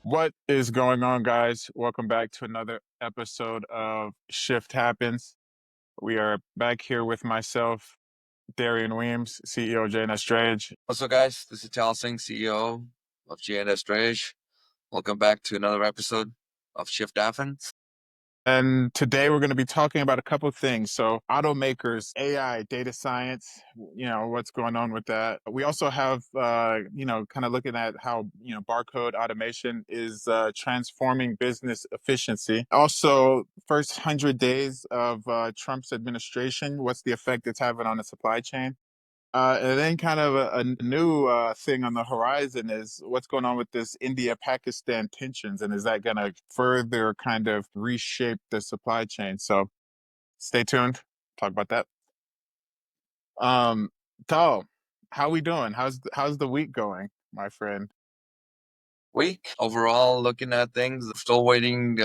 What is going on, guys? Welcome back to another episode of Shift Happens. We are back here with myself, Darian Weems, CEO of JNS Strange. What's up, guys? This is Tal Singh, CEO of GNS Dredge. Welcome back to another episode of Shift Happens. And today we're going to be talking about a couple of things. So, automakers, AI, data science, what's going on with that. We also have, kind of looking at how, barcode automation is transforming business efficiency. Also, first 100 days of Trump's administration, what's the effect it's having on the supply chain? And then kind of a new thing on the horizon is what's going on with this India-Pakistan tensions, and is that going to further kind of reshape the supply chain? So stay tuned. Talk about that. Um, Tal, how we doing? How's the week going, my friend? Week overall, looking at things, still waiting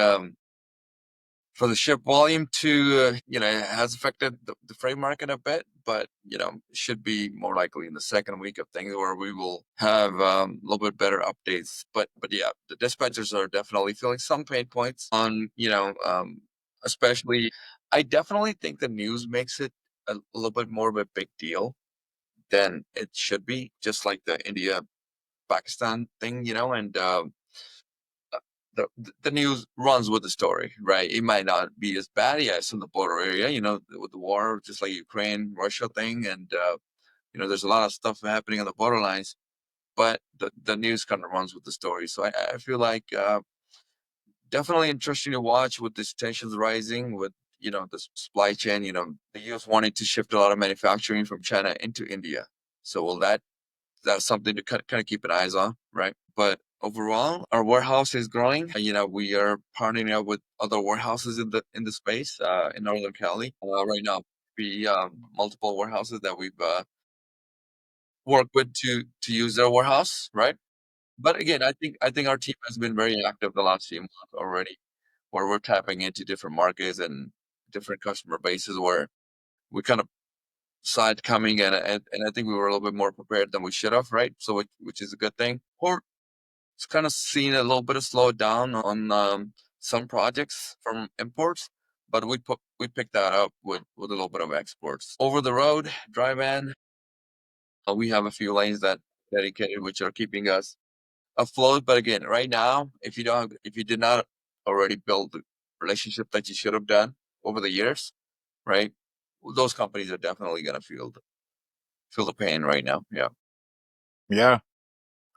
for the ship volume to, it has affected the freight market a bit, but, should be more likely in the second week of things where we will have a little bit better updates. But yeah, the dispatchers are definitely feeling some pain points on, especially, I definitely think the news makes it a little bit more of a big deal than it should be, just like the India Pakistan thing, and the the news runs with the story, right? It might not be as bad, yes, in the border area, with the war, just like Ukraine Russia thing, and there's a lot of stuff happening on the borderlines, but the news kind of runs with the story. So I feel like definitely interesting to watch with these tensions rising with the supply chain. The U.S. wanting to shift a lot of manufacturing from China into India. So will that's something to kind of keep an eyes on, right? But overall, our warehouse is growing. We are partnering up with other warehouses in the space in Northern Cali right now. We multiple warehouses that we've worked with to use their warehouse, right? But again, I think our team has been very active the last few months already, where we're tapping into different markets and different customer bases where we kind of saw it coming, and I think we were a little bit more prepared than we should have, right? So which is a good thing. Or it's kind of seen a little bit of slowdown on some projects from imports, but we picked that up with a little bit of exports. Over the road, dry van, we have a few lanes that dedicated, which are keeping us afloat. But again, right now, if you did not already build the relationship that you should have done over the years, right? Those companies are definitely gonna feel the pain right now. Yeah. Yeah.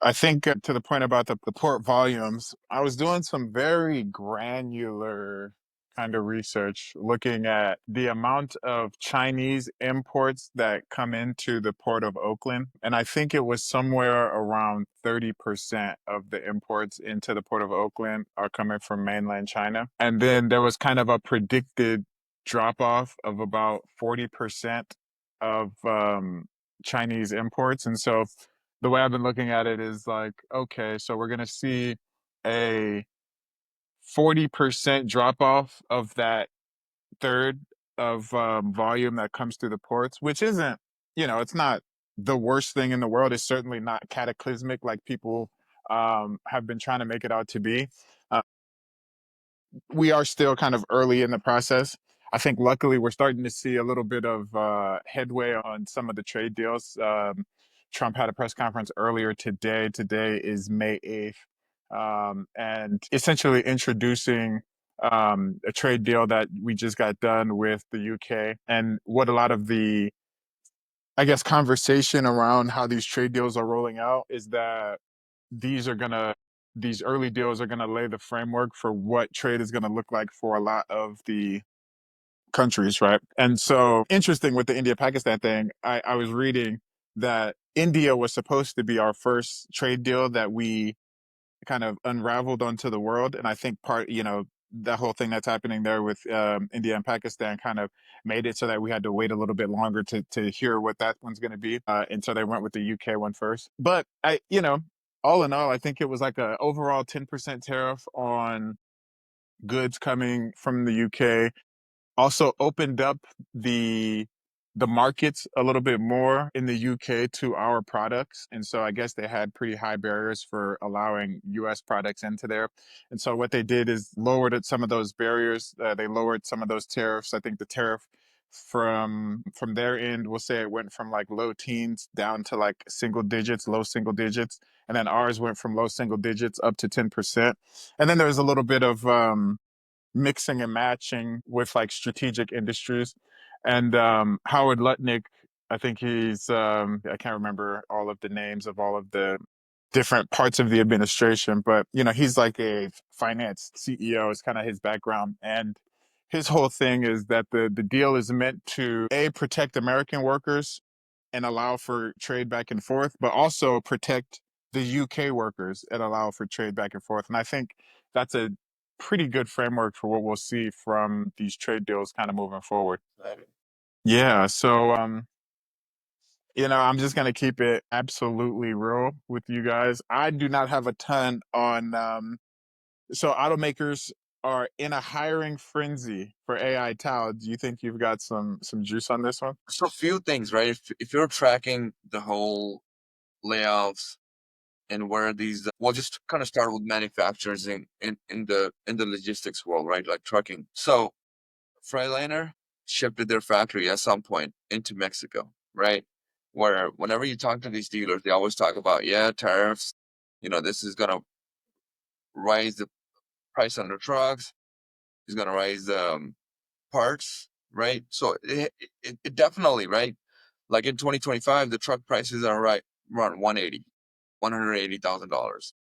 I think to the point about the port volumes, I was doing some very granular kind of research looking at the amount of Chinese imports that come into the port of Oakland. And I think it was somewhere around 30% of the imports into the port of Oakland are coming from mainland China. And then there was kind of a predicted drop off of about 40% of Chinese imports. And so the way I've been looking at it is like, okay, so we're going to see a 40% drop off of that third of volume that comes through the ports, which isn't, it's not the worst thing in the world. It's certainly not cataclysmic like people have been trying to make it out to be. Uh, we are still kind of early in the process. I think luckily we're starting to see a little bit of headway on some of the trade deals. Trump had a press conference earlier today. Today is May 8th. And essentially introducing a trade deal that we just got done with the UK. And what a lot of the, I guess, conversation around how these trade deals are rolling out is that these are going to these early deals are going to lay the framework for what trade is going to look like for a lot of the countries, right? And so, interesting with the India Pakistan thing, I was reading that India was supposed to be our first trade deal that we kind of unraveled onto the world. And I think that whole thing that's happening there with India and Pakistan kind of made it so that we had to wait a little bit longer to hear what that one's going to be. And so they went with the UK one first. But all in all, I think it was like a overall 10% tariff on goods coming from the UK. Also opened up the the markets a little bit more in the UK to our products. And so I guess they had pretty high barriers for allowing US products into there. And so what they did is lowered some of those barriers. They lowered some of those tariffs. I think the tariff from their end, we'll say it went from like low teens down to like single digits, low single digits. And then ours went from low single digits up to 10%. And then there was a little bit of mixing and matching with like strategic industries. And Howard Lutnick, I think I can't remember all of the names of all of the different parts of the administration, but you know, he's like a finance CEO, is kind of his background. And his whole thing is that the deal is meant to A, protect American workers and allow for trade back and forth, but also protect the UK workers and allow for trade back and forth. And I think that's a pretty good framework for what we'll see from these trade deals kind of moving forward. Yeah, so you know, I'm just gonna keep it absolutely real with you guys. I do not have a ton on so automakers are in a hiring frenzy for AI talent. Do you think you've got some juice on this one? So a few things, right? If you're tracking the whole layoffs and where these, we'll just kind of start with manufacturers in the logistics world, right? Like trucking. So Freightliner shifted their factory at some point into Mexico, right? Where whenever you talk to these dealers, they always talk about, yeah, tariffs. This is gonna raise the price on the trucks. It's gonna raise the parts, right? So it definitely, right? Like in 2025, the truck prices are right around 180,000 dollars.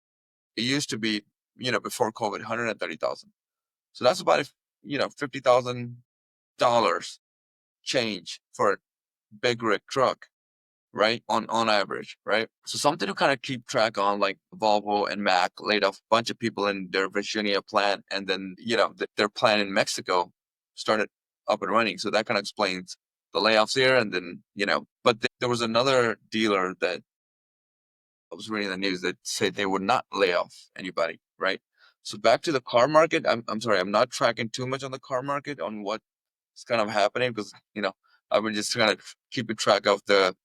It used to be, before COVID, 130,000. So that's about $50,000 change for a big rig truck, right? On average, right? So something to kind of keep track on, like Volvo and Mack laid off a bunch of people in their Virginia plant, and then their plant in Mexico started up and running. So that kind of explains the layoffs here, and then but there was another dealer that I was reading the news that said they would not lay off anybody, right? So back to the car market. I'm sorry, I'm not tracking too much on the car market on what's kind of happening because I've been just kind of keeping track of the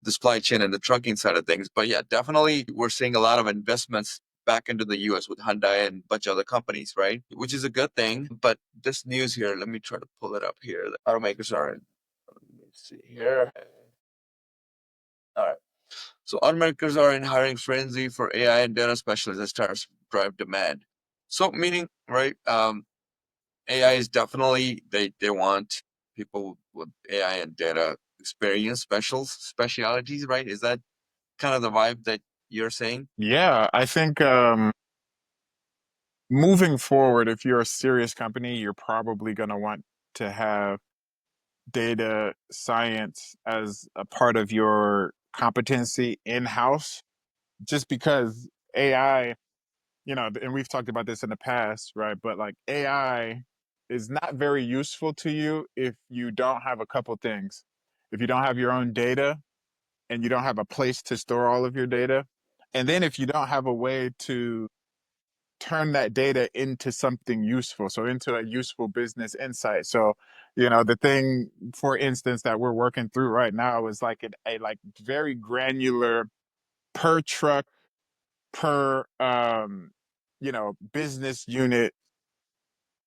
supply chain and the trucking side of things. But yeah, definitely we're seeing a lot of investments back into the US with Hyundai and a bunch of other companies, right? Which is a good thing. But this news here, let me try to pull it up here. The automakers are in, let me see here. All right. So automakers are in hiring frenzy for AI and data specialists as tariffs drive demand. So meaning, right? AI is definitely they want people with AI and data experience, specialities, right? Is that kind of the vibe that you're saying? Yeah, I think moving forward, if you're a serious company, you're probably going to want to have data science as a part of your competency in-house, just because AI, you know, and we've talked about this in the past, right? But like AI is not very useful to you if you don't have a couple things. If you don't have your own data and you don't have a place to store all of your data, and then if you don't have a way to turn that data into something useful, so into a useful business insight. So you know, the thing for instance that we're working through right now is like a like very granular per truck, per you know, business unit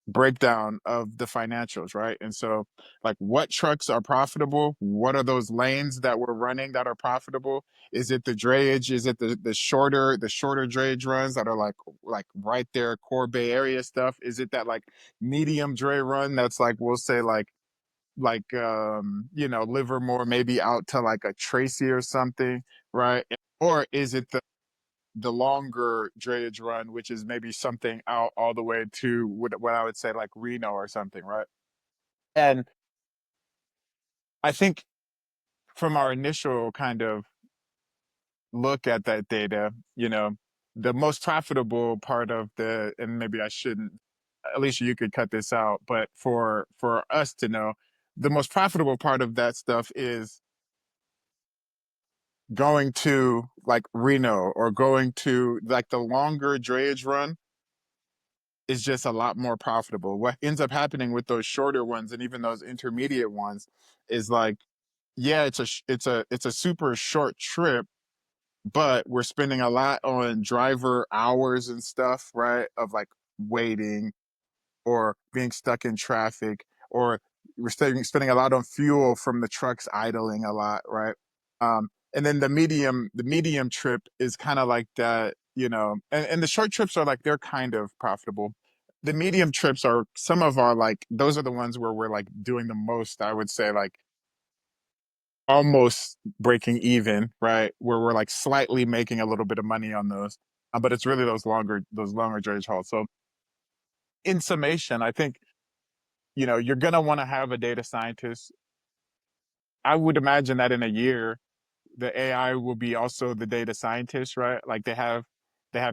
breakdown of the financials, right? And so, like, what trucks are profitable? What are those lanes that we're running that are profitable? Is it the drayage? Is it the shorter drayage runs that are like right there, core Bay Area stuff? Is it that like medium dray run that's like we'll say you know, Livermore maybe out to like a Tracy or something, right? Or is it the longer drayage run, which is maybe something out all the way to what I would say like Reno or something, right? And I think from our initial kind of look at that data, you know, the most profitable part of and maybe I shouldn't, Alicia, you could cut this out, but for us to know, the most profitable part of that stuff is going to like Reno or going to like the longer drayage run is just a lot more profitable. What ends up happening with those shorter ones and even those intermediate ones is like yeah, it's a super short trip, but we're spending a lot on driver hours and stuff, right? Of like waiting or being stuck in traffic, or we're spending a lot on fuel from the trucks idling a lot, right? And then the medium trip is kind of like that, and the short trips are like they're kind of profitable. The medium trips are some of our like those are the ones where we're like doing the most, I would say, like almost breaking even, right? Where we're like slightly making a little bit of money on those. But it's really those longer drayage hauls. So in summation, I think, you're gonna want to have a data scientist. I would imagine that in a year, the AI will be also the data scientist, right? Like they have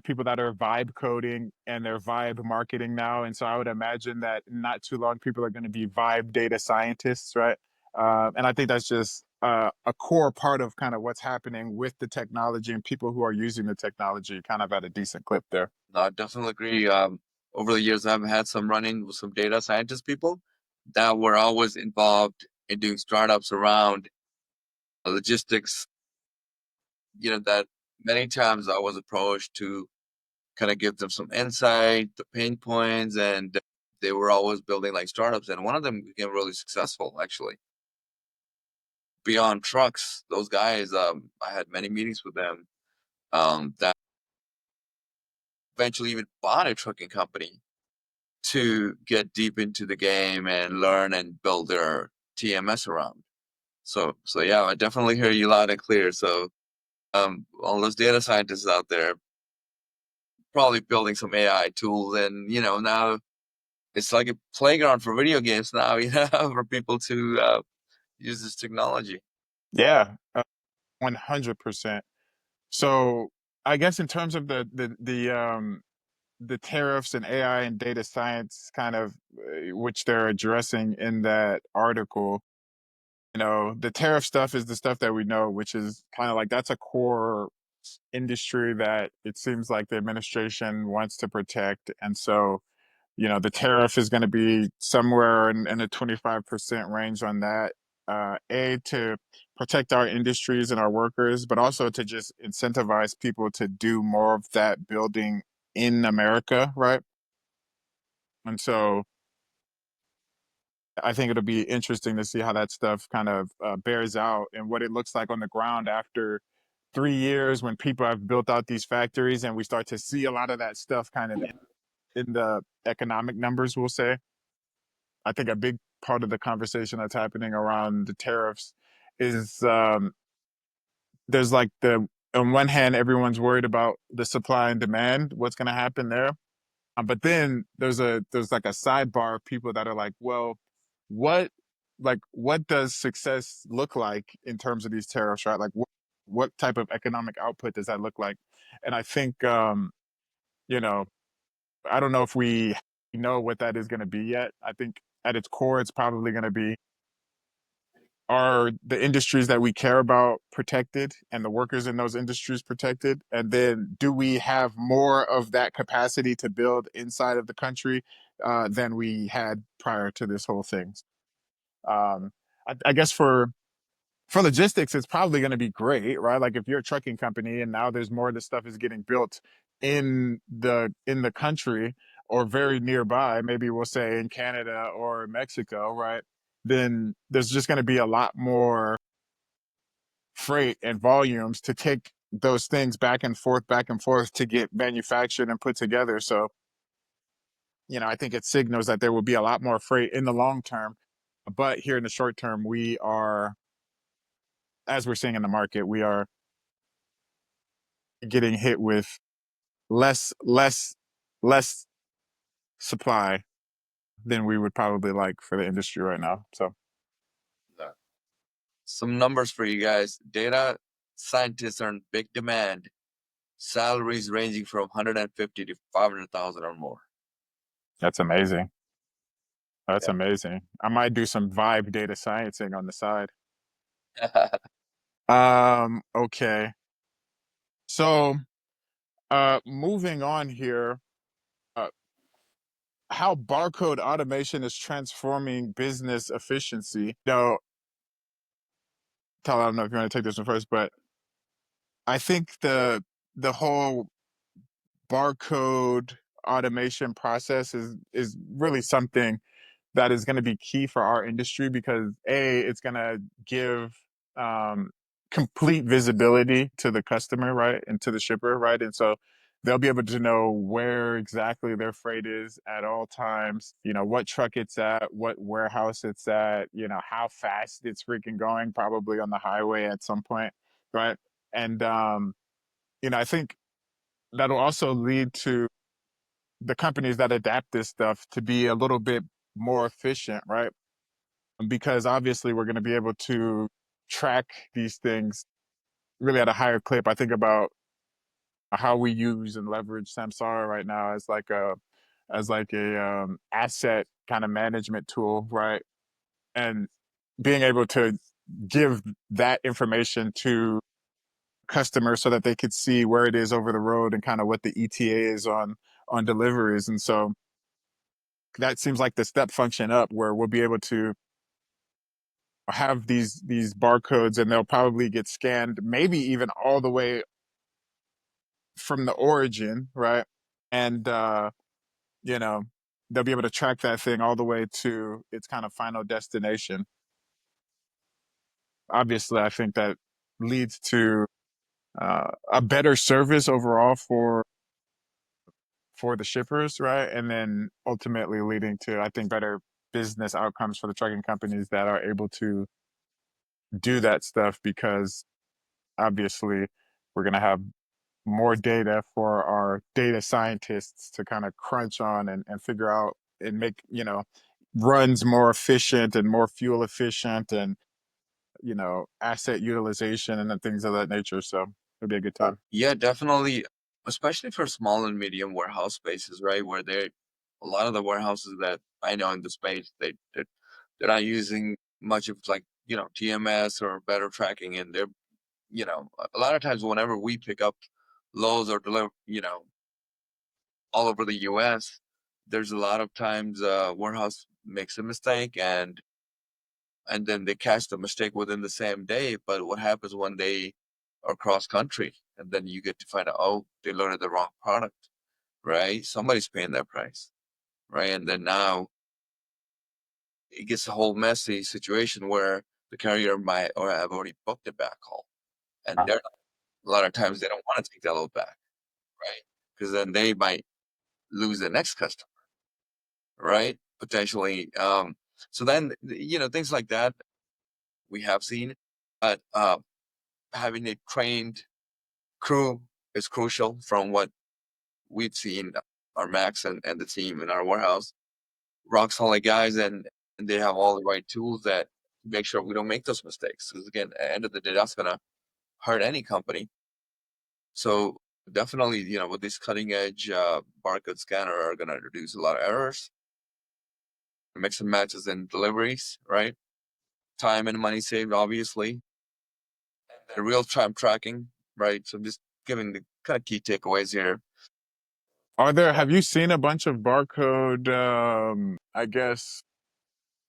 people that are vibe coding and they're vibe marketing now. And so I would imagine that not too long, people are going to be vibe data scientists, right? And I think that's just a core part of kind of what's happening with the technology and people who are using the technology kind of at a decent clip there. No, I definitely agree. Over the years, I've had some run-in with some data scientist people that were always involved in doing startups around logistics. That many times I was approached to kind of give them some insight, the pain points, and they were always building like startups. And one of them became really successful, actually. Beyond trucks, those guys, I had many meetings with them that eventually even bought a trucking company to get deep into the game and learn and build their TMS around. So yeah, I definitely hear you loud and clear. So all those data scientists out there probably building some AI tools, and now it's like a playground for video games now. For people to use this technology. Yeah, 100%. So I guess in terms of the tariffs and AI and data science kind of which they're addressing in that article, the tariff stuff is the stuff that we know, which is kind of like that's a core industry that it seems like the administration wants to protect. And so, the tariff is going to be somewhere in the 25% range on that. To protect our industries and our workers, but also to just incentivize people to do more of that building in America, right? And so I think it'll be interesting to see how that stuff kind of bears out and what it looks like on the ground after 3 years when people have built out these factories and we start to see a lot of that stuff kind of in the economic numbers, we'll say. I think a big part of the conversation that's happening around the tariffs is there's like on one hand, everyone's worried about the supply and demand, what's going to happen there. But then there's like a sidebar of people that are like, well, what what does success look like in terms of these tariffs, right? Like what type of economic output does that look like? And I think you know, I don't know if we know what that is going to be yet. I think at its core, it's probably going to be, are the industries that we care about protected and the workers in those industries protected? And then do we have more of that capacity to build inside of the country than we had prior to this whole thing? I guess for logistics, it's probably going to be great, right? Like if you're a trucking company and now there's more of this stuff is getting built in the country or very nearby, maybe we'll say in Canada or Mexico, right? Then there's just going to be a lot more freight and volumes to take those things back and forth to get manufactured and put together. So, I think it signals that there will be a lot more freight in the long term. But here in the short term, we are, as we're seeing in the market, we are getting hit with less, less, less supply than we would probably like for the industry right now. So Some numbers for you guys. Data scientists are in big demand. Salaries ranging from 150 to 500,000 or more. that's amazing. That's amazing. I might do some vibe data sciencing on the side. Yeah. Okay. So, moving on here, uh, how barcode automation is transforming business efficiency. Tyler, I don't know if you want to take this one first, but I think the whole barcode automation process is really something that is going to be key for our industry because it's going to give um, complete visibility to the customer, right, and to the shipper, right, and so they'll be able to know where exactly their freight is at all times, what truck it's at, what warehouse it's at, how fast it's freaking going, probably on the highway at some point, right, and I think that'll also lead to the companies that adapt this stuff to be a little bit more efficient, right? Because obviously we're going to be able to track these things really at a higher clip. I think about how we use and leverage Samsara right now as like a asset kind of management tool, right? And being able to give that information to customers so that they could see where it is over the road and kind of what the ETA is on deliveries. And so that seems like the step function up where we'll be able to have these barcodes and they'll probably get scanned maybe even all the way from the origin, right? And you know, they'll be able to track that thing all the way to its kind of final destination. Obviously, I think that leads to a better service overall for the shippers, right? And then ultimately leading to, I think, better business outcomes for the trucking companies that are able to do that stuff because obviously we're going to have more data for our data scientists to kind of crunch on and figure out and make, runs more efficient and more fuel efficient and, asset utilization and then things of that nature. So it'll be a good time. Yeah, definitely, especially for small and medium warehouse spaces, right? Where they, a lot of the warehouses that I know in the space, they're not using much of like, TMS or better tracking, and they're, a lot of times whenever we pick up loads or deliver, all over the US, there's a lot of times warehouse makes a mistake and then they catch the mistake within the same day. But what happens when they are cross country and then you get to find out, oh, they loaded the wrong product, right? Somebody's paying that price, right? And then now it gets a whole messy situation where the carrier might or have already booked a backhaul, and they're a lot of times they don't want to take that load back, right? Because then they might lose the next customer, right? Potentially. So then things like that we have seen, but having a trained crew is crucial from what we've seen. Our Max and the team in our warehouse, rock solid guys, and they have all the right tools that make sure we don't make those mistakes. Because again, at the end of the day, that's gonna hurt any company. So definitely, with this cutting edge barcode scanner are gonna reduce a lot of errors, mix and matches in deliveries, right? Time and money saved, obviously, and real time tracking, right? So I'm just giving the kind of key takeaways here. Have you seen a bunch of barcode, I guess,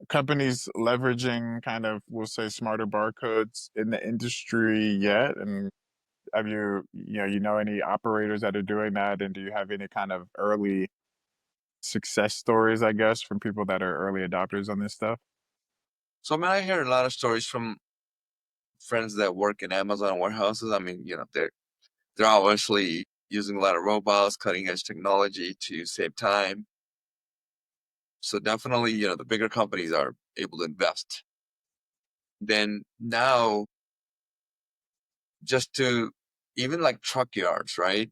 companies leveraging kind of, we'll say, smarter barcodes in the industry yet? And have you know any operators that are doing that? And do you have any kind of early success stories, I guess, from people that are early adopters on this stuff? So I mean, I hear a lot of stories from friends that work in Amazon warehouses. I mean, they're obviously using a lot of robots, cutting edge technology to save time. So definitely, the bigger companies are able to invest. Then now, just to even like truck yards, right?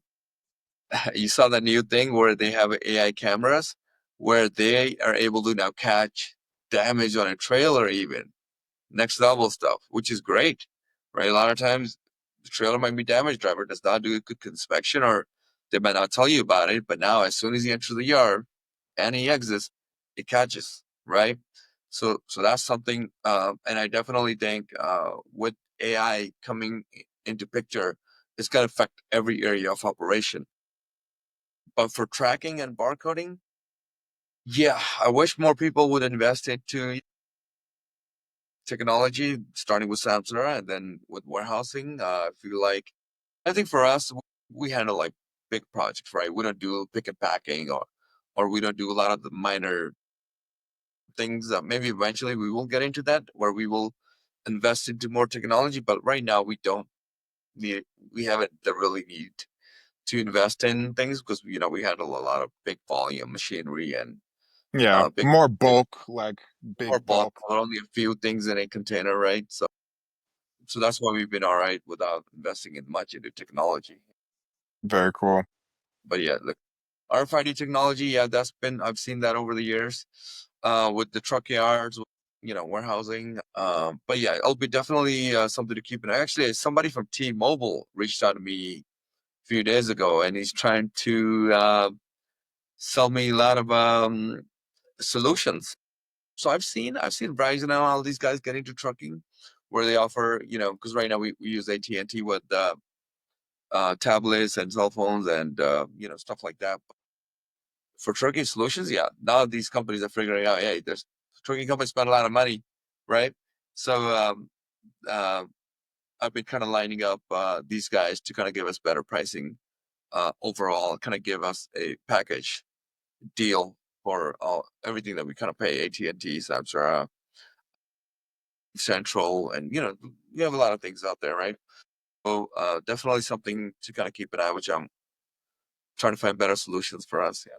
You saw that new thing where they have AI cameras where they are able to now catch damage on a trailer, even next level stuff, which is great, right? A lot of times the trailer might be damaged, driver does not do a good inspection, or they might not tell you about it. But now, as soon as he enters the yard and he exits, it catches, right? So that's something, and I definitely think with AI coming into picture, it's going to affect every area of operation. But for tracking and barcoding, yeah, I wish more people would invest into technology, starting with Samsara and then with warehousing. I feel like I think for us, we handle like big projects, right? We don't do pick and packing, or we don't do a lot of the minor things that maybe eventually we will get into that where we will invest into more technology. But right now we don't need, we haven't the really need to invest in things because we handle a lot of big volume machinery and Yeah, big more big bulk, like more big bulk, bulk. but only a few things in a container, right? So that's why we've been all right without investing in much into technology. Very cool. But yeah, look, RFID technology, yeah, that's been I've seen that over the years, with the truck yards, with, warehousing. But yeah, it'll be definitely something to keep an eye. Actually, somebody from T-Mobile reached out to me a few days ago, and he's trying to sell me a lot of solutions. So I've seen Verizon and all these guys get into trucking, where they offer, because right now we use AT&T with tablets and cell phones and stuff like that. For trucking solutions, yeah, now these companies are figuring out, hey, there's trucking companies spend a lot of money, right? So uh, I've been kind of lining up these guys to kind of give us better pricing overall, kind of give us a package deal for everything that we kind of pay AT&T, Samsara, Central, and we have a lot of things out there, right? So definitely something to kind of keep an eye, which I'm trying to find better solutions for us. Yeah.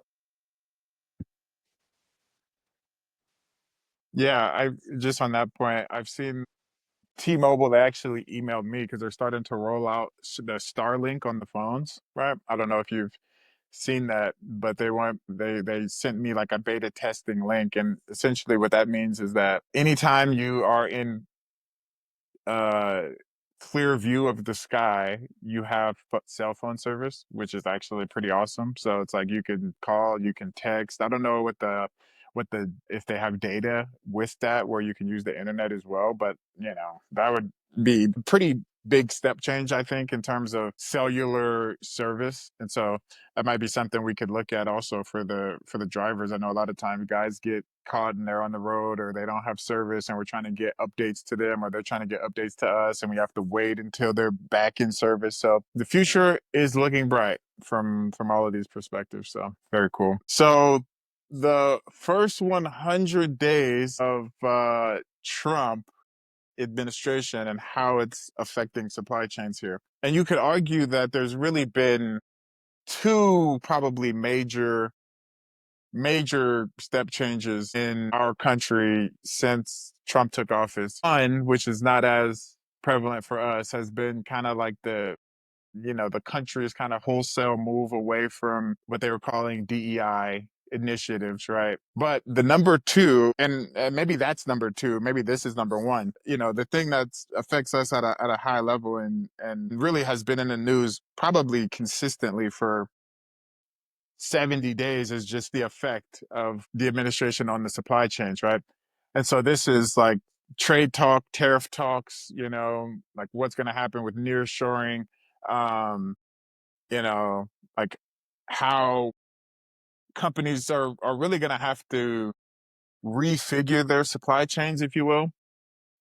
Yeah, I just on that point, I've seen T-Mobile, they actually emailed me because they're starting to roll out the Starlink on the phones, right? I don't know if you've seen that, but they sent me like a beta testing link, and essentially what that means is that anytime you are in uh clear view of the sky, you have cell phone service, which is actually pretty awesome. So it's like you can call, you can text. I don't know what the if they have data with that where you can use the internet as well, but that would be pretty big step change, I think, in terms of cellular service. And so that might be something we could look at also for the drivers. I know a lot of times guys get caught and they're on the road or they don't have service and we're trying to get updates to them or they're trying to get updates to us and we have to wait until they're back in service. So the future is looking bright from all of these perspectives. So very cool. So the first 100 days of Trump administration and how it's affecting supply chains here. And you could argue that there's really been two probably major step changes in our country since Trump took office. One, which is not as prevalent for us, has been kind of like the country's kind of wholesale move away from what they were calling DEI initiatives, right? But the number two, and maybe that's number two, maybe this is number one. The thing that affects us at a high level and really has been in the news probably consistently for 70 days is just the effect of the administration on the supply chains, right? And so this is like trade talk, tariff talks, like what's going to happen with nearshoring, um, you know, like how companies are really going to have to refigure their supply chains, if you will.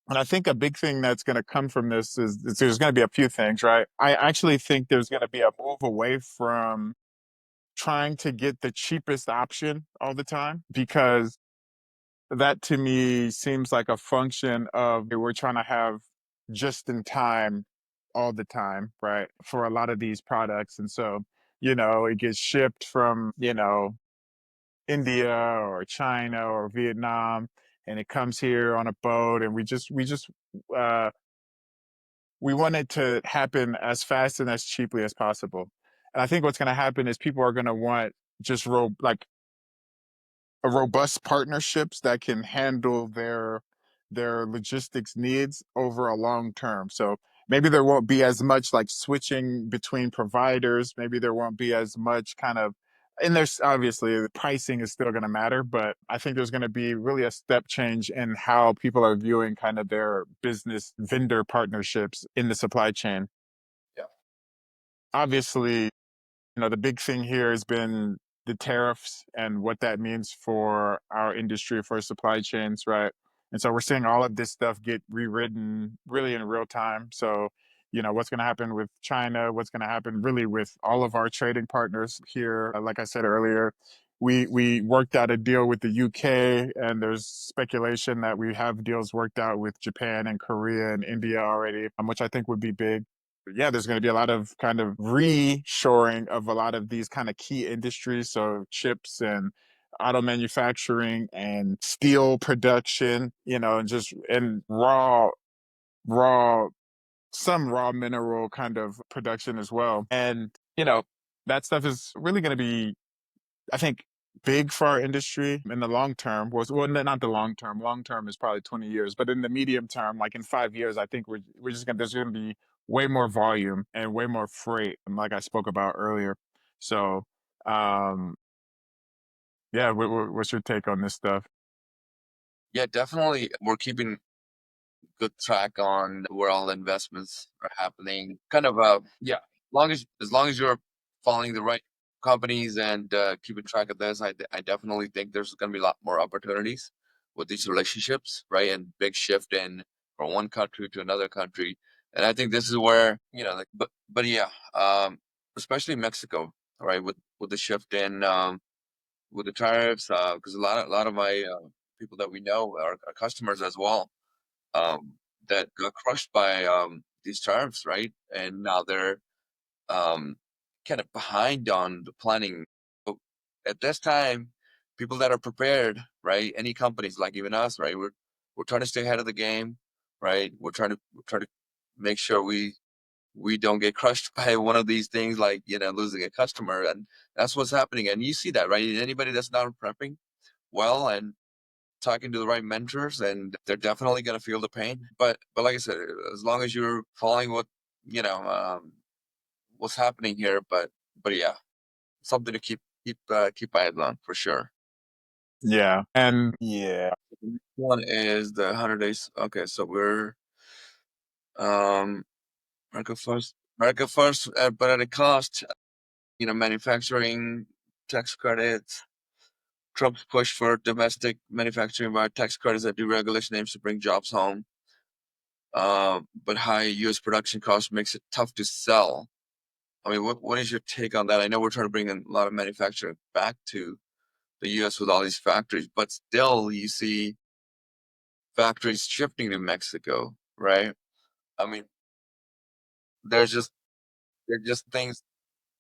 And I think a big thing that's going to come from this is there's going to be a few things, right? I actually think there's going to be a move away from trying to get the cheapest option all the time because that to me seems like a function of we're trying to have just in time all the time, right? For a lot of these products. And so, it gets shipped from, India or China or Vietnam and it comes here on a boat and uh we want it to happen as fast and as cheaply as possible. And I think what's going to happen is people are going to want just like a robust partnerships that can handle their logistics needs over a long term. So maybe there won't be as much like switching between providers. Maybe there won't be as much kind of and there's obviously the pricing is still going to matter, but I think there's going to be really a step change in how people are viewing kind of their business vendor partnerships in the supply chain. Yeah. Obviously, the big thing here has been the tariffs and what that means for our industry, for supply chains, right? And so we're seeing all of this stuff get rewritten really in real time. So, what's going to happen with China, what's going to happen really with all of our trading partners here. Like I said earlier, we worked out a deal with the UK, and there's speculation that we have deals worked out with Japan and Korea and India already, which I think would be big. Yeah, there's going to be a lot of kind of reshoring of a lot of these kind of key industries. So chips and auto manufacturing and steel production, and just and raw, some raw mineral kind of production as well. And, that stuff is really going to be, I think, big for our industry in the long term. Well, not the long term. Long term is probably 20 years, but in the medium term, like in 5 years, I think we're just gonna there's gonna be way more volume and way more freight, like I spoke about earlier. So, um, yeah, what's your take on this stuff? Yeah, definitely. We're keeping good track on where all the investments are happening. Kind of yeah, as long as you're following the right companies and keeping track of this, I definitely think there's going to be a lot more opportunities with these relationships, right? And big shift in from one country to another country. And I think this is where, like, but yeah, especially Mexico, right? With the shift in with the tariffs, because a lot of my people that we know are customers as well, um, that got crushed by these tariffs, right? And now they're um, kind of behind on the planning. But at this time, people that are prepared, right? Any companies like even us, right? We're trying to stay ahead of the game, right? We're trying to make sure we don't get crushed by one of these things, like losing a customer, and that's what's happening. And you see that, right? Anybody that's not prepping well and talking to the right mentors, and they're definitely going to feel the pain. But like I said, as long as you're following what you know what's happening here, but yeah, something to keep eyes on for sure. Yeah, and yeah, One is the 100 days. Okay, so we're um America first, but at a cost. Manufacturing tax credits. Trump's push for domestic manufacturing via tax credits that deregulation aims to bring jobs home. But high U.S. production costs makes it tough to sell. I mean, what is your take on that? I know we're trying to bring in a lot of manufacturing back to the U.S. with all these factories, but still you see factories shifting to Mexico, right? I mean, there's just there's just things.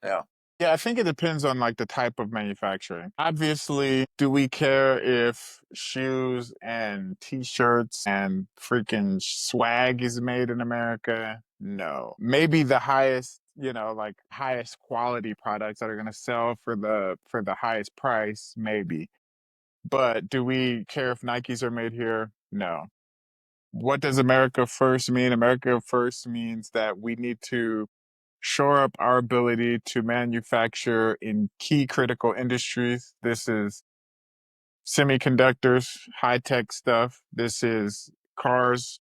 Yeah. yeah, I think it depends on like the type of manufacturing. Obviously, do we care if shoes and t-shirts and freaking swag is made in America? No. Maybe the highest, like highest quality products that are going to sell for the highest price, maybe. But do we care if Nikes are made here? No. What does America first mean? America first means that we need to shore up our ability to manufacture in key critical industries. This is semiconductors, high tech stuff. This is cars,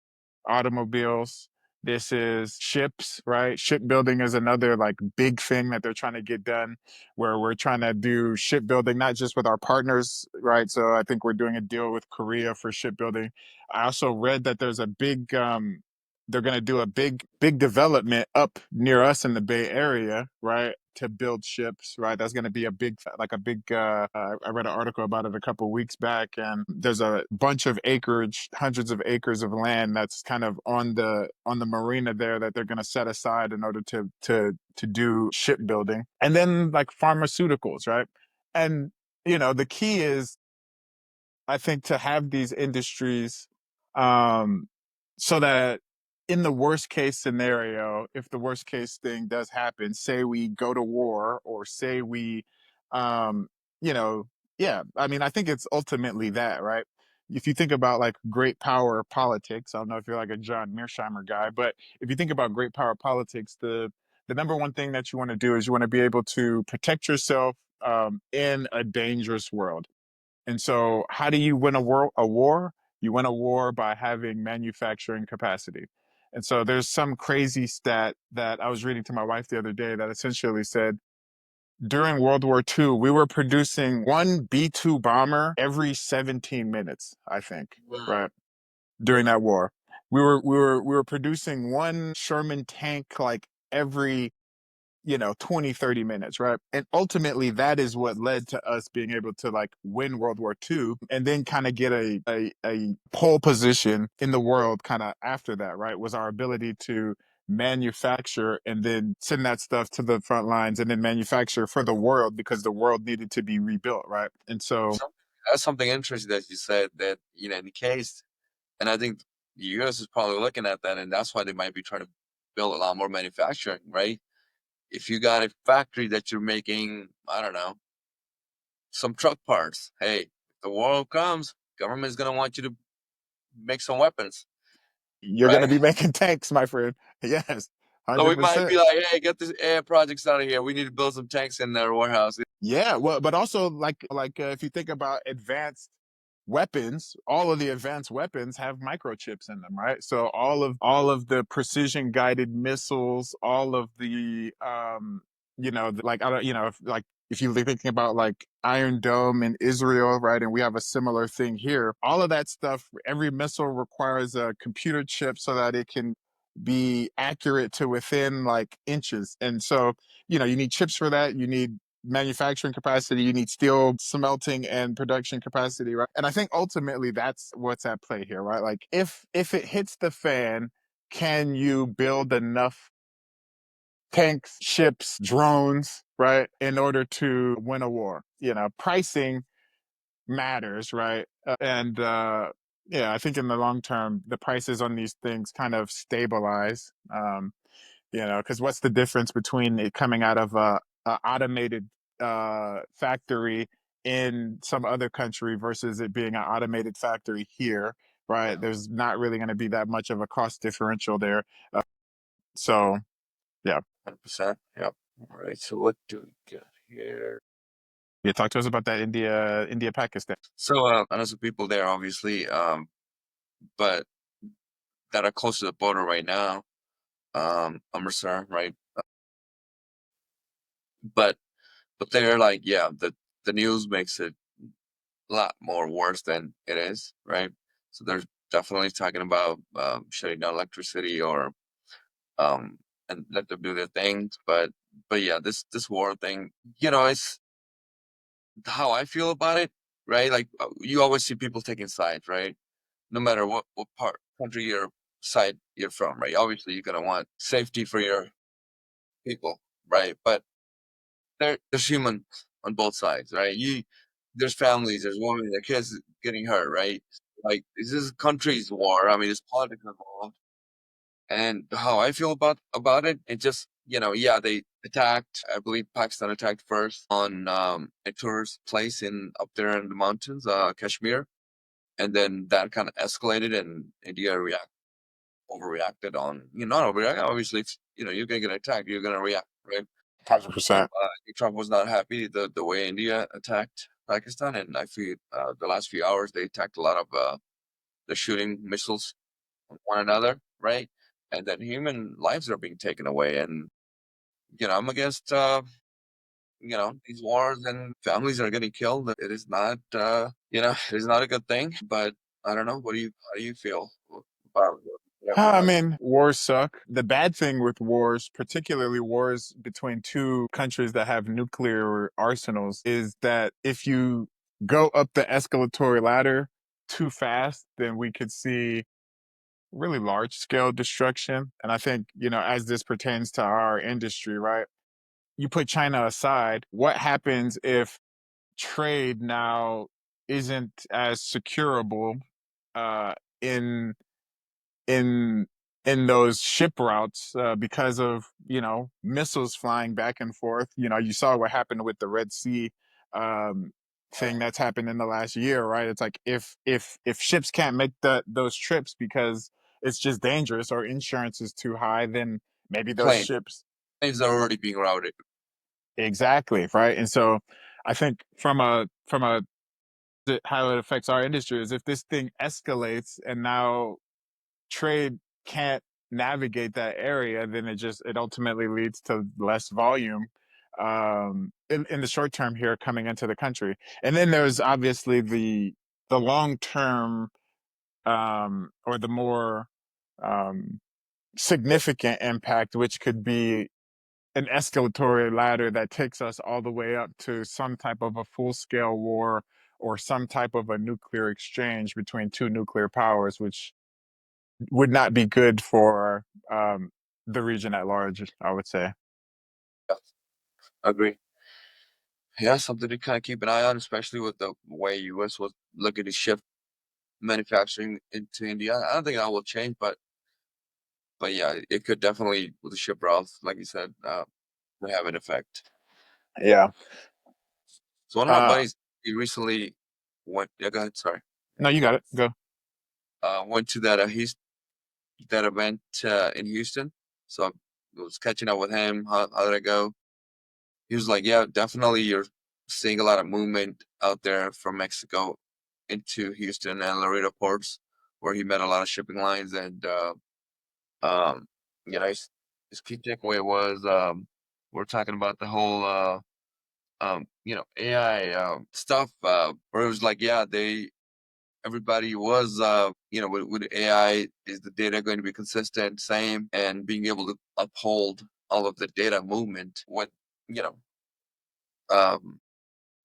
automobiles. This is ships, right? Shipbuilding is another like big thing that they're trying to get done, where we're trying to do shipbuilding, not just with our partners, right? So I think we're doing a deal with Korea for shipbuilding. I also read that there's a big, they're going to do a big development up near us in the Bay Area, right? To build ships, right? That's going to be a big, like a big. I read an article about it a couple of weeks back, and there's a bunch of acreage, hundreds of acres of land that's kind of on the marina there that they're going to set aside in order to do shipbuilding, and then like pharmaceuticals, right? And the key is I think to have these industries um, so that in the worst case scenario, if the worst case thing does happen, say we go to war or say we, um, you know, yeah, I mean, I think it's ultimately that, right? If you think about like great power politics, I don't know if you're like a John Mearsheimer guy, but if you think about great power politics, the number one thing that you want to do is you want to be able to protect yourself in a dangerous world. And so, how do you win a war? A war? You win a war by having manufacturing capacity. And so, there's some crazy stat that I was reading to my wife the other day that essentially said during World War II, we were producing one B 2 bomber every 17 minutes, I think. Wow. Right. during that war. We were producing one Sherman tank like every 20, 30 minutes, right? And ultimately that is what led to us being able to like win World War II and then kind of get a pole position in the world kind of after that, right? Was our ability to manufacture and then send that stuff to the front lines and then manufacture for the world because the world needed to be rebuilt, right? And so Some, that's something interesting that you said that, in the case, and I think the US is probably looking at that, and that's why they might be trying to build a lot more manufacturing, right? If you got a factory that you're making, I don't know, some truck parts, hey, if the war comes, government is gonna want you to make some weapons, you're going to right? be making tanks, my friend. Yes, So we might be 100%. like, hey, get this air projects out of here. We need to build some tanks in their warehouse. Yeah, well, but also if you think about advanced weapons, all of the advanced weapons have microchips in them, right? So all of the precision guided missiles, all of the like I don't like if you're thinking about like Iron Dome in Israel, right? And we have a similar thing here. All of that stuff, every missile requires a computer chip so that it can be accurate to within like inches. And so, you need chips for that. You need manufacturing capacity, you need steel smelting and production capacity, right? And I think ultimately that's what's at play here, right? Like if it hits the fan, can you build enough tanks, ships, drones, right, in order to win a war? Pricing matters, right? And yeah, I think in the long term, the prices on these things kind of stabilize. Because what's the difference between it coming out of a automated factory in some other country versus it being an automated factory here, right? Yeah, There's not really going to be that much of a cost differential there. So, yeah. 100%. Yep. All right. So what do we got here? Yeah, talk to us about that India, Pakistan. So I know some people there, obviously, but that are close to the border right now. Amritsar, right? But they're like, yeah, the news makes it a lot more worse than it is, right? So they're definitely talking about shutting down electricity or um and let them do their things. But yeah, this war thing, it's how I feel about it, right? Like you always see people taking sides, right? No matter what part country or side you're from, right? Obviously, you're gonna want safety for your people, right? But there's humans on both sides, right? There's families, there's women, there's kids getting hurt, right? Like this is a country's war. I mean, there's politics involved, and how I feel about it, it just yeah, they attacked. I believe Pakistan attacked first on a tourist place in up there in the mountains, Kashmir, and then that kind of escalated, and India overreacted on not overreact. Obviously, if, you're gonna get attacked, you're gonna react, right? 100%. I think Trump was not happy the way India attacked Pakistan, and I feel the last few hours they attacked a lot of they're shooting missiles on one another, right? And then human lives are being taken away, and I'm against these wars and families are getting killed. It is not it is not a good thing. But I don't know. How do you feel about whatever I happened? mean, wars suck. The bad thing with wars, particularly wars between two countries that have nuclear arsenals, is that if you go up the escalatory ladder too fast, then we could see really large scale destruction. And I think, as this pertains to our industry, right? You put China aside, what happens if trade now isn't as securable uh, in in in those ship routes because of missiles flying back and forth. You saw what happened with the Red Sea um, thing that's happened in the last year, right? It's like if ships can't make those trips because it's just dangerous or insurance is too high, then maybe those Planes ships planes are already being routed. exactly right. And so I think from a how it affects our industry is if this thing escalates and now trade can't navigate that area, then it ultimately leads to less volume in the short term here coming into the country. And then there's obviously the long term or the more um, significant impact, which could be an escalatory ladder that takes us all the way up to some type of a full scale war or some type of a nuclear exchange between two nuclear powers, which would not be good for the region at large, I would say. Yeah, agree. Yeah, something to kind of keep an eye on, especially with the way US was looking to shift manufacturing into India. I don't think that will change, but yeah, it could definitely with the ship routes, like you said, will have an effect. Yeah. So one of my Uh, buddies, he recently went. Yeah, go ahead. Sorry. no, you got it. Go. Went to that that event in Houston. So I was catching up with him. How did it go? He was like, "Yeah, definitely. You're seeing a lot of movement out there from Mexico into Houston and Laredo ports, where he met a lot of shipping lines and um, you know, his key takeaway was we're talking about the whole AI stuff where it was like, yeah, everybody was with AI, is the data going to be consistent, same, and being able to uphold all of the data movement with you know um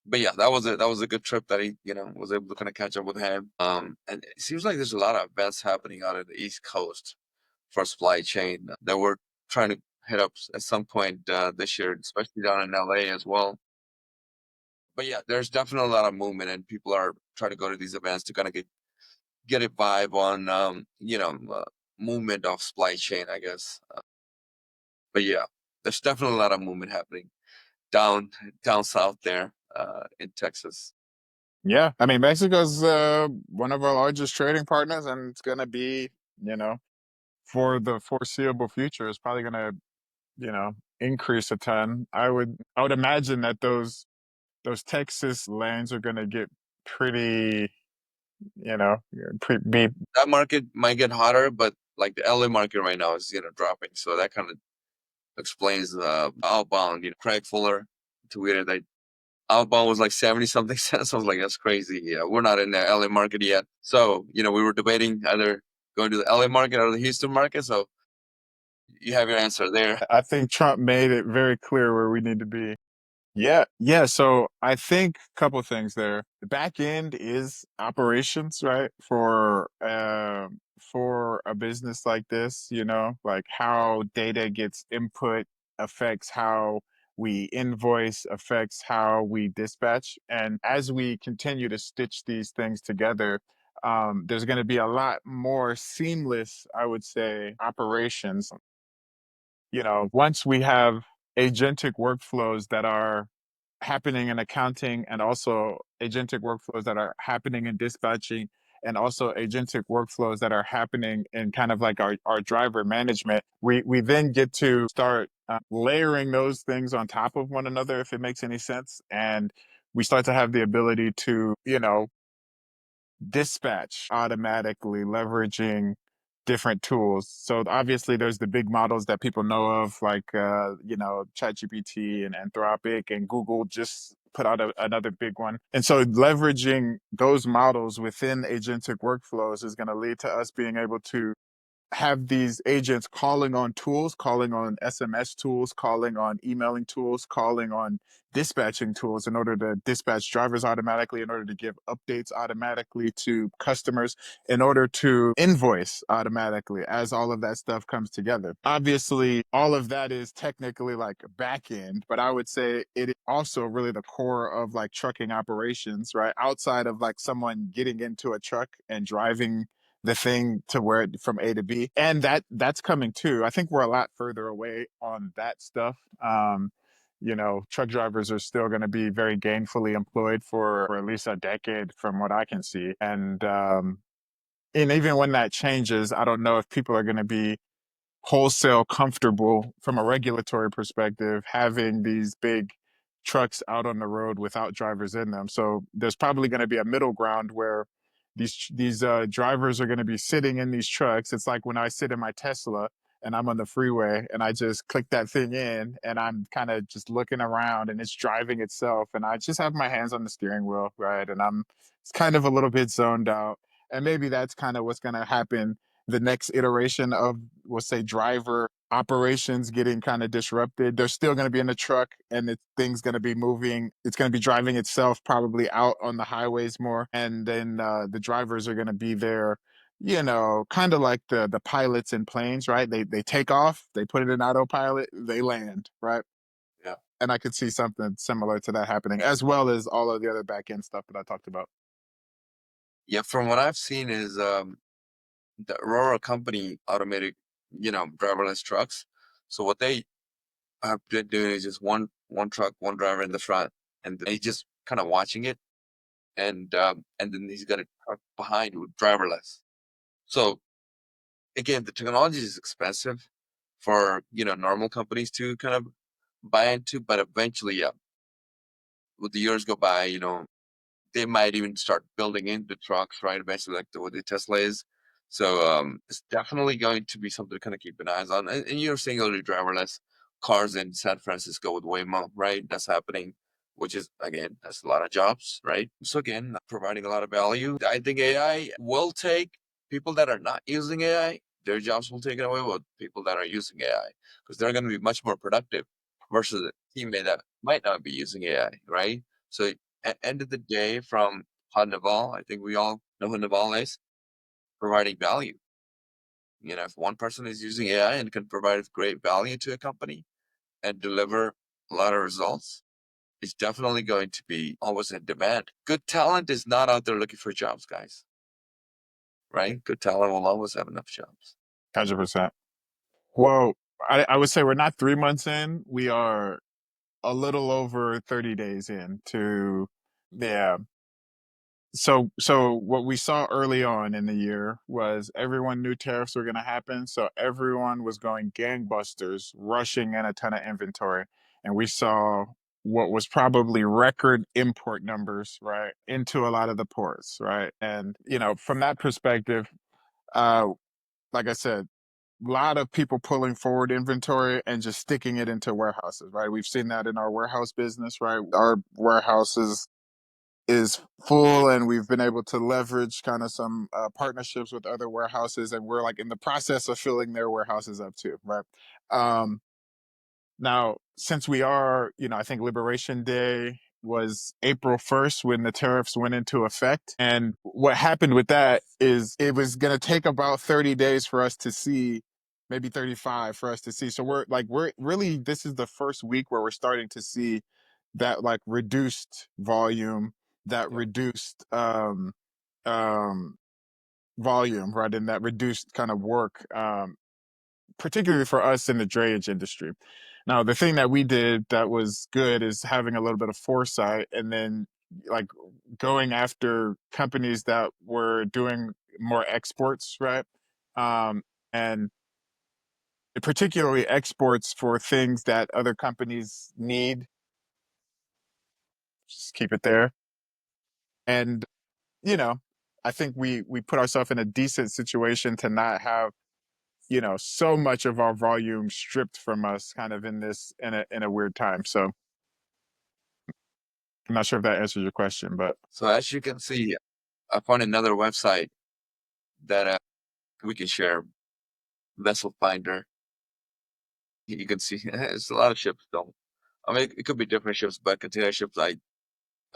but yeah, that was a good trip that he was able to kind of catch up with him. And it seems like there's a lot of events happening out of the East Coast for supply chain that we're trying to hit up at some point this year, especially down in LA as well. But yeah, there's definitely a lot of movement, and people are trying to go to these events to kind of get a vibe on movement of supply chain, I guess. But yeah, there's definitely a lot of movement happening down down south there in Texas. Yeah, I mean Mexico's one of our largest trading partners, and it's gonna be, you know, for the foreseeable future, it's probably gonna, increase a ton. I would imagine that those Texas lanes are gonna get pretty, be That market might get hotter, but like the LA market right now is dropping, so that kind of explains outbound. Craig Fuller tweeted that outbound was like 70 something cents. I was like, that's crazy. Yeah, we're not in the LA market yet. So, we were debating either going to the LA market or the Houston market. So you have your answer there. I think Trump made it very clear where we need to be. Yeah, yeah. So I think a couple things there. The back end is operations, right? For a business like this, like how data gets input affects how we invoice, affects how we dispatch. And as we continue to stitch these things together, there's going to be a lot more seamless, I would say, operations. Once we have agentic workflows that are happening in accounting and also agentic workflows that are happening in dispatching and also agentic workflows that are happening in kind of like our driver management, we then get to start layering those things on top of one another, if it makes any sense. And we start to have the ability to, dispatch automatically leveraging different tools. So obviously there's the big models that people know of, like ChatGPT and Anthropic, and Google just put out another big one. And so leveraging those models within agentic workflows is going to lead to us being able to have these agents calling on tools, calling on SMS tools, calling on emailing tools, calling on dispatching tools in order to dispatch drivers automatically, in order to give updates automatically to customers, in order to invoice automatically as all of that stuff comes together. Obviously, all of that is technically like back end, but I would say it is also really the core of like trucking operations, right? Outside of like someone getting into a truck and driving the thing to where from A to B. And that's coming too. I think we're a lot further away on that stuff. Truck drivers are still going to be very gainfully employed for at least a decade from what I can see. And even when that changes, I don't know if people are going to be wholesale comfortable from a regulatory perspective having these big trucks out on the road without drivers in them. So there's probably going to be a middle ground where these drivers are going to be sitting in these trucks. It's like when I sit in my Tesla and I'm on the freeway and I just click that thing in and I'm kind of just looking around and it's driving itself and I just have my hands on the steering wheel, right? And it's kind of a little bit zoned out. And maybe that's kind of what's going to happen the next iteration of, we'll say, driver operations getting kind of disrupted. They're still going to be in the truck, and things going to be moving. It's going to be driving itself probably out on the highways more. And then the drivers are going to be there, kind of like the pilots in planes, right? They take off, they put it in autopilot, they land, right? Yeah. And I could see something similar to that happening, as well as all of the other back end stuff that I talked about. Yeah, from what I've seen is the Aurora company automated, driverless trucks. So what they have been doing is just one truck, one driver in the front, and they just kind of watching it, and then he's got a truck behind with driverless. So again, the technology is expensive for normal companies to kind of buy into, but eventually, yeah, with the years go by, they might even start building in the trucks, right? Eventually, like what the Tesla is. So it's definitely going to be something to kind of keep an eye on. And you're seeing already driverless cars in San Francisco with Waymo, right? That's happening, which is again, that's a lot of jobs, right? So again, providing a lot of value. I think AI will take people that are not using AI, their jobs will take it away with people that are using AI because they're going to be much more productive versus a teammate that might not be using AI, right? So at end of the day, from Naval, I think we all know who Naval is, providing value. If one person is using AI and can provide great value to a company and deliver a lot of results, it's definitely going to be always in demand. Good talent is not out there looking for jobs, guys, right? Good talent will always have enough jobs. 100%. Well, I would say we're not 3 months in. We are a little over 30 days in to, yeah. So what we saw early on in the year was everyone knew tariffs were going to happen. So everyone was going gangbusters, rushing in a ton of inventory. And we saw what was probably record import numbers, right, into a lot of the ports, right? And, from that perspective, uh, like I said, a lot of people pulling forward inventory and just sticking it into warehouses, right? We've seen that in our warehouse business, right? Our warehouses is full, and we've been able to leverage kind of some partnerships with other warehouses, and we're like in the process of filling their warehouses up too, right? um, Now, since we are, I think Liberation Day was April 1st when the tariffs went into effect. And what happened with that is it was going to take about 30 days for us to see, maybe 35 for us to see. So we're really, this is the first week where we're starting to see that like reduced volume, that Yeah. reduced um, volume, right? And that reduced kind of work. Particularly for us in the drayage industry. Now, the thing that we did that was good is having a little bit of foresight and then like going after companies that were doing more exports, right? And particularly exports for things that other companies need. Just keep it there. And, you know, I think we put ourselves in a decent situation to not have so much of our volume stripped from us kind of in this in a weird time. So I'm not sure if that answers your question, but So as you can see, I found another website that we can share, Vessel Finder. You can see it's a lot of ships don't. I mean, it could be different ships, but container ships, I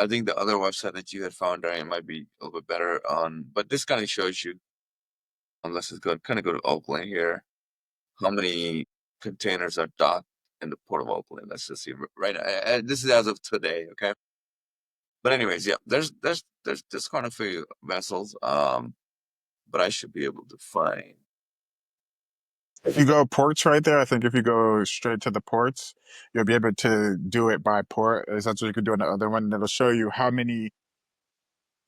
think the other website that you had found, Ryan, might be a little bit better on. But this kind of shows you, let's just go to Oakland here, how many containers are docked in the port of Oakland. Let's just see right now. This is as of today, okay? But anyways, yeah, there's quite a few vessels. But I should be able to find. if you go ports right there, I think if you go straight to the ports, you'll be able to do it by port. Essentially, you could do on the other one. It'll show you how many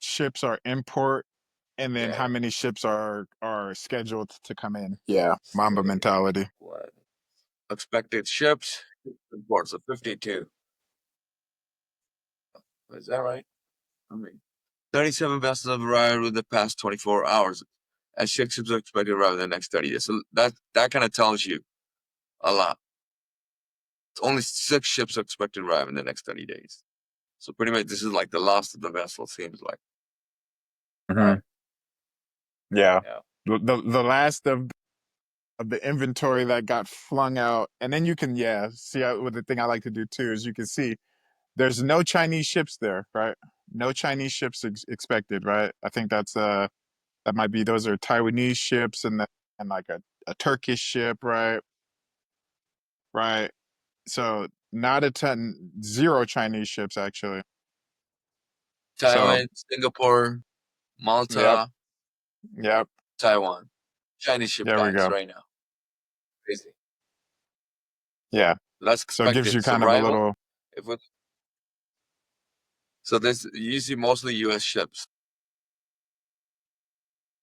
ships are in port and then Yeah, how many ships are scheduled to come in. Yeah, let's Mamba see mentality. what expected ships. Reports of 52. Is that right? I mean, 37 vessels have arrived within the past 24 hours, and 6 ships are expected to arrive in the next 30 days. So that kind of tells you a lot. Only 6 ships are expected to arrive in the next 30 days. So pretty much this is like the last of the vessel, seems like. All Hmm. right. Yeah. Yeah. The last of the inventory that got flung out. And then you can, yeah, see what the thing I like to do too is you can see there's no Chinese ships there, right? No Chinese ships expected, right? I think that might be those are Taiwanese ships and like a Turkish ship, right? Right. So not a ton, zero Chinese ships actually. So Taiwan, Singapore, yep, Malta, yep, Taiwan. Chinese ship there we guys go. right now. Crazy. Yeah. Less So it gives expected. you So kind of a rival, little if it, so this you see mostly US ships.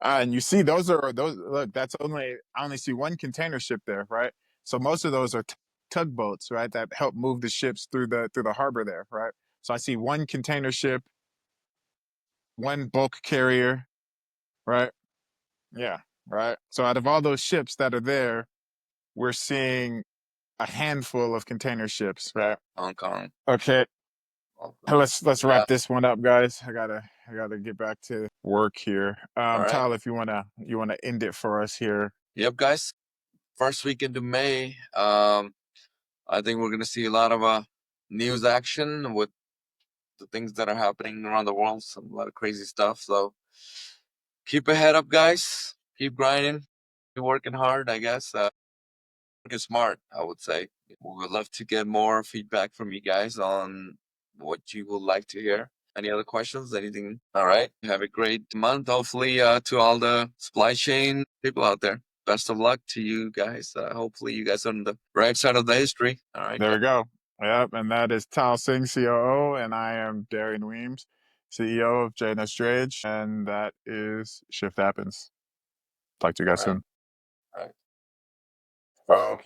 and you see those look, that's only I only see one container ship there, right? So most of those are tugboats, right? That help move the ships through the harbor there, right? So I see one container ship, one bulk carrier, right? Yeah, right. So out of all those ships that are there, we're seeing a handful of container ships, right? Hong Kong. Okay, let's Yeah. wrap this one up, guys. I gotta get back to work here. All right. Tyler, if you wanna end it for us here. Yep, guys. First week into May. I think we're gonna see a lot of news action with the things that are happening around the world. Some a lot of crazy stuff. So keep your head up, guys. Keep grinding. Keep working hard. I guess. Working smart. I would say. We would love to get more feedback from you guys on what you would like to hear. Any other questions? Anything? All right. Have a great month. Hopefully, to all the supply chain people out there. Best of luck to you guys. Hopefully, you guys are on the right side of the history. All right, There guys. we go. Yep, and that is Tal Singh, COO, and I am Darian Weems, CEO of JNS Drage, and that is Shift Happens. Talk to you All guys right. soon. All right. Oh.